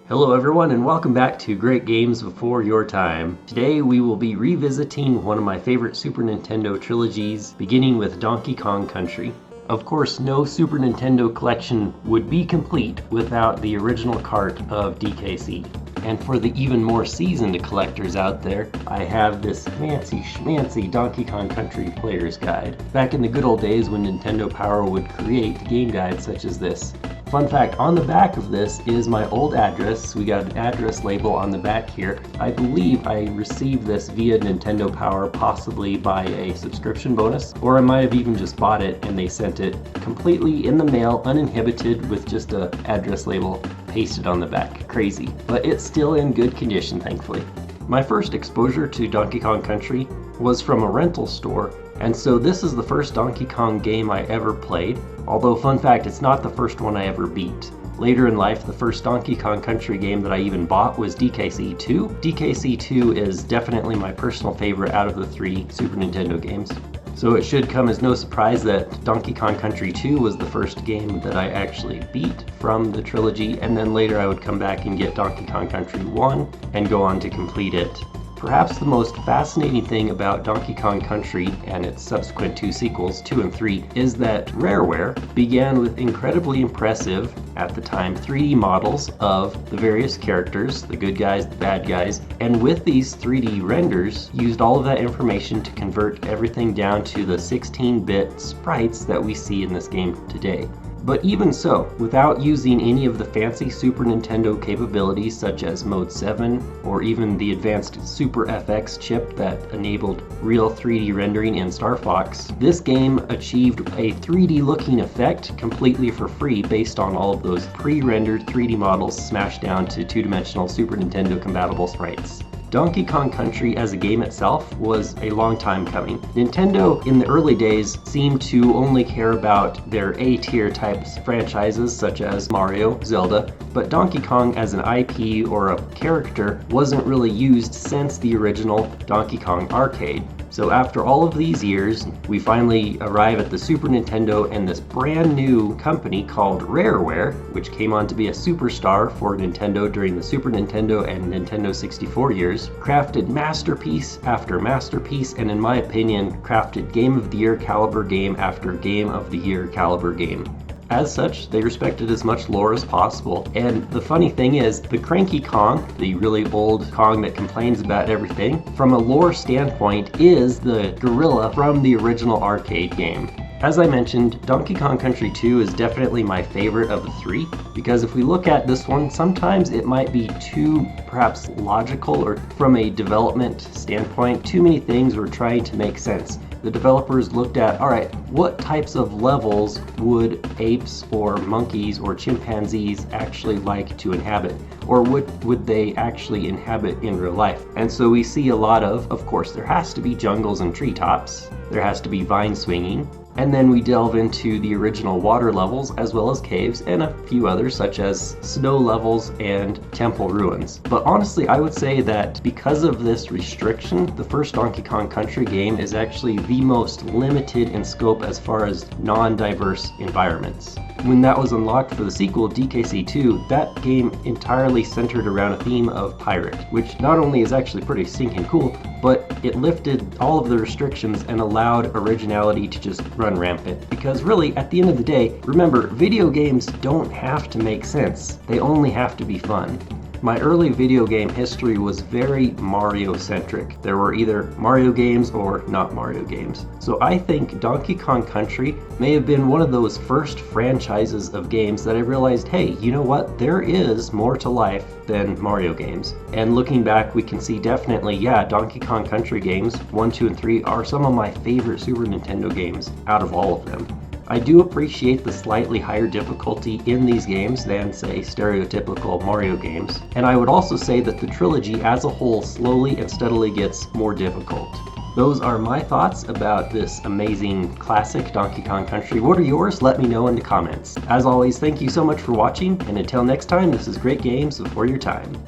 Hello everyone and welcome back to Great Games Before Your Time. Today we will be revisiting one of my favorite Super Nintendo trilogies, beginning with Donkey Kong Country. Of course, no Super Nintendo collection would be complete without the original cart of DKC. And for the even more seasoned collectors out there, I have this fancy schmancy Donkey Kong Country Player's Guide. Back in the good old days when Nintendo Power would create game guides such as this. Fun fact, on the back of this is my old address. We got an address label on the back here. I believe I received this via Nintendo Power, possibly by a subscription bonus, or I might have even just bought it and they sent it completely in the mail, uninhibited, with just an address label pasted on the back. Crazy, but it's still in good condition, thankfully. My first exposure to Donkey Kong Country was from a rental store, and so this is the first Donkey Kong game I ever played, although fun fact, it's not the first one I ever beat. Later in life, the first Donkey Kong Country game that I even bought was DKC 2. DKC 2 is definitely my personal favorite out of the three Super Nintendo games. So it should come as no surprise that Donkey Kong Country 2 was the first game that I actually beat from the trilogy, and then later I would come back and get Donkey Kong Country 1 and go on to complete it. Perhaps the most fascinating thing about Donkey Kong Country and its subsequent two sequels, 2 and 3, is that Rareware began with incredibly impressive, at the time, 3D models of the various characters, the good guys, the bad guys, and with these 3D renders, used all of that information to convert everything down to the 16-bit sprites that we see in this game today. But even so, without using any of the fancy Super Nintendo capabilities such as Mode 7 or even the advanced Super FX chip that enabled real 3D rendering in Star Fox, this game achieved a 3D looking effect completely for free based on all of those pre-rendered 3D models smashed down to two-dimensional Super Nintendo compatible sprites. Donkey Kong Country as a game itself was a long time coming. Nintendo in the early days seemed to only care about their A-tier types franchises such as Mario, Zelda, but Donkey Kong as an IP or a character wasn't really used since the original Donkey Kong Arcade. So after all of these years, we finally arrive at the Super Nintendo and this brand new company called Rareware, which came on to be a superstar for Nintendo during the Super Nintendo and Nintendo 64 years, crafted masterpiece after masterpiece, and in my opinion, crafted Game of the Year caliber game after Game of the Year caliber game. As such, they respected as much lore as possible, and the funny thing is, the cranky Kong, the really old Kong that complains about everything, from a lore standpoint is the gorilla from the original arcade game. As I mentioned, Donkey Kong Country 2 is definitely my favorite of the three, because if we look at this one, sometimes it might be too perhaps logical, or from a development standpoint, too many things were trying to make sense. The developers looked at, alright, what types of levels would apes or monkeys or chimpanzees actually like to inhabit? Or would they actually inhabit in real life? And so we see a lot of course, there has to be jungles and treetops, there has to be vine swinging, and then we delve into the original water levels as well as caves and a few others such as snow levels and temple ruins. But honestly, I would say that because of this restriction, the first Donkey Kong Country game is actually the most limited in scope as far as non-diverse environments. When that was unlocked for the sequel, DKC 2, that game entirely centered around a theme of pirate, which not only is actually pretty stinking cool, but it lifted all of the restrictions and allowed originality to just run rampant. Because really, at the end of the day, remember, video games don't have to make sense. They only have to be fun. My early video game history was very Mario-centric. There were either Mario games or not Mario games. So I think Donkey Kong Country may have been one of those first franchises of games that I realized, hey, you know what? There is more to life than Mario games. And looking back, we can see definitely, yeah, Donkey Kong Country games, 1, 2, and 3 are some of my favorite Super Nintendo games out of all of them. I do appreciate the slightly higher difficulty in these games than, say, stereotypical Mario games, and I would also say that the trilogy as a whole slowly and steadily gets more difficult. Those are my thoughts about this amazing classic Donkey Kong Country. What are yours? Let me know in the comments. As always, thank you so much for watching, and until next time, this is Great Games Before Your Time.